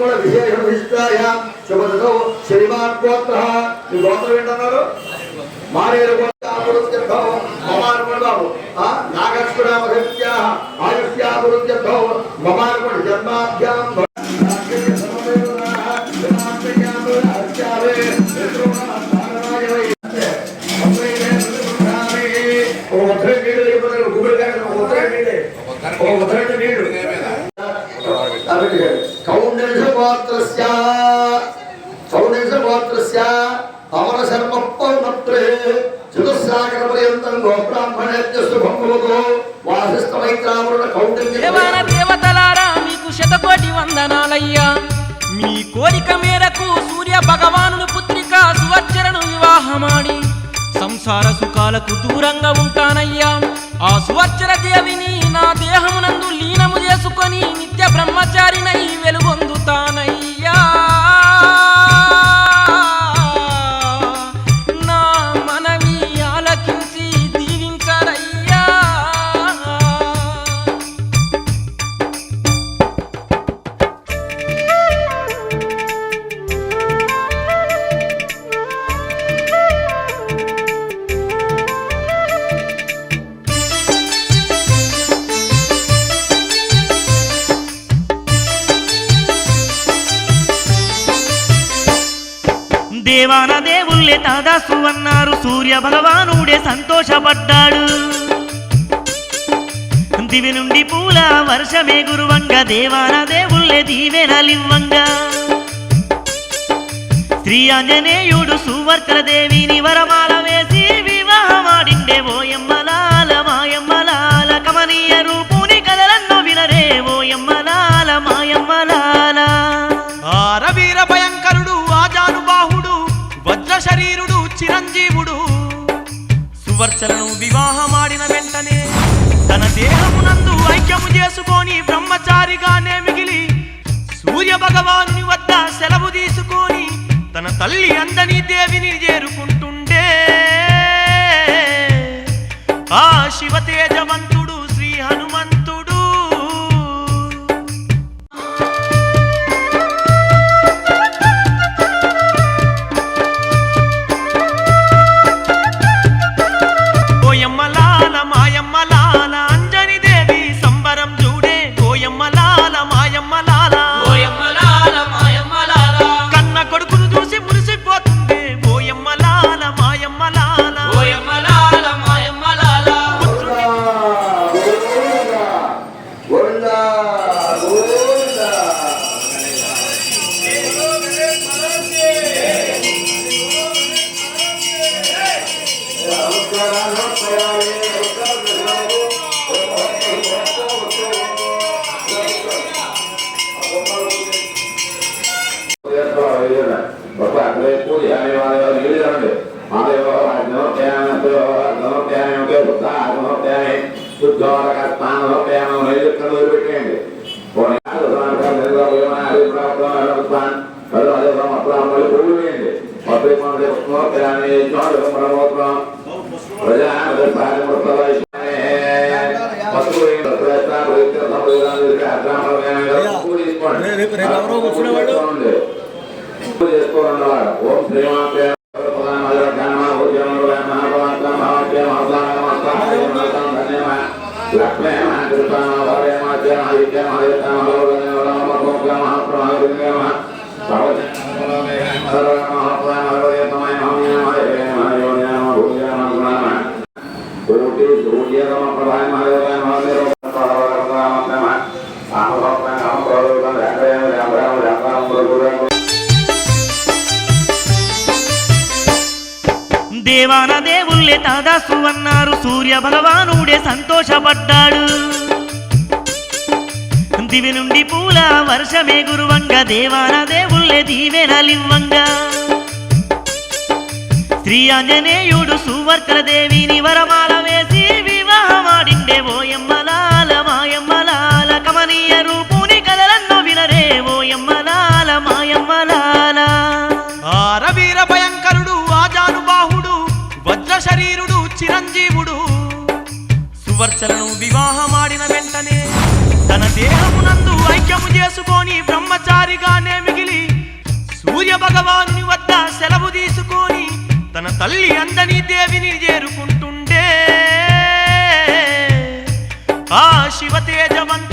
కూడా విశేష విశిష్టాయ శుభదతో శ్రీమాన్ గోత్ర ఈ గోత్రం ఏంటన్నారు మారేరు గోత్రాభివృద్ధ్యర్థం మమానుకుడు బాబు నాగక్షురామహత్య ఆయుష్యాభివృద్ధ్యర్థం మమానుకుడు జన్మాభ్యాం కౌండర్యగోత్రస్య అమర శర్మ పౌర్ణత్రే చతుస్సాగర పర్యంతం గోబ్రాహ్మణేత్య శుభముతో వాసిష్ఠ మైత్రావరుణ కౌండర్య దేవాన దేవతలారా మీకు శతకోటి వందనాలయ్యా. మీ కోరిక మేరకు సూర్య భగవానుని పుత్రిక సువర్చరను వివాహమాడి సంసార సుఖాలకు దూరంగా ఉంటానయ్యా. ఆ సువర్చర దేవిని నా దేహమునందు లీనము చేసుకొని నిత్య బ్రహ్మచారినై వెలుగొందుతానయ్యా. నా మనవి ఆలకించి దీవించరయ్యా. దేవాన దేవుళ్ళే తాదాసు అన్నారు. సూర్య భగవానుడే సంతోషపడ్డాడు. దివి నుండి పూల వర్షమే గురువంగా దేవాన దేవుళ్ళే దీవెనలివ్వంగా శ్రీ ఆంజనేయుడు సువర్చర దేవిని వరమాల వేసి వివాహమాడిండే. ఓయమ్మలాల మాయమ్మలాల కమనీయ రూపుని కదలన్నో వినరే. ఓయమ్మలాల మాయమ్మలాల ఆరవీర భయంకరుడు ఆజానుబాహుడు వజ్ర శరీరుడు చిరంజీవుడు సువర్చలను వివాహమాడిన వెంటనే తన దేహమునందు ఐక్యము చేసుకొని బ్రహ్మచారిగానే మిగిలి సూర్య భగవానుని వద్ద సెలవు తీసుకొని తన తల్లి అందని దేవిని చేరుకుంటుండే. ఆ శివ తేజవంతుడు శ్రీ హనుమంతుడు ఓయమ్మలాల మాయమ్మలాల అంజని దేవి సంబరం చూడే. ఓయమ్మలాల మాయమ్మలాల ఓయమ్మలాల మాయమ్మలాల కన్న కొడుకును చూసి మురిసిపోతుండే. ఓయమ్మలాల మాయమ్మలాల ఓయమ్మలాల మాయమ్మలాల ఓం శ్రీమాత్రే దేవాన దేవుళ్ళే తాదాసు అన్నారు. సూర్య భగవానుడే సంతోషపడ్డాడు. దివి నుండి పూల వర్షమే గురువంగా దేవాన దేవుళ్ళే దీవెనలివ్వంగా శ్రీ ఆంజనేయుడు సువర్చర దేవిని వరమాల వేసి వివాహమాడిండే. ఓయమ్మలాల మాయమ్మలాల కమనీయ రూపుని కదలన్నో వినరే. ఓయమ్మలాల మాయమ్మలాల ఆరవీర భయంకరుడు ఆజానుబాహుడు వజ్ర శరీరుడు చిరంజీవుడు సువర్చలను వివాహమాడిన వెంటనే తన దేహమునందు ఐక్యము చేసుకొని బ్రహ్మచారిగానే భగవానుని వద్ద సెలవు తీసుకొని తన తల్లి అంజనీ దేవిని చేరుకుంటుండే ఆ శివతేజవంత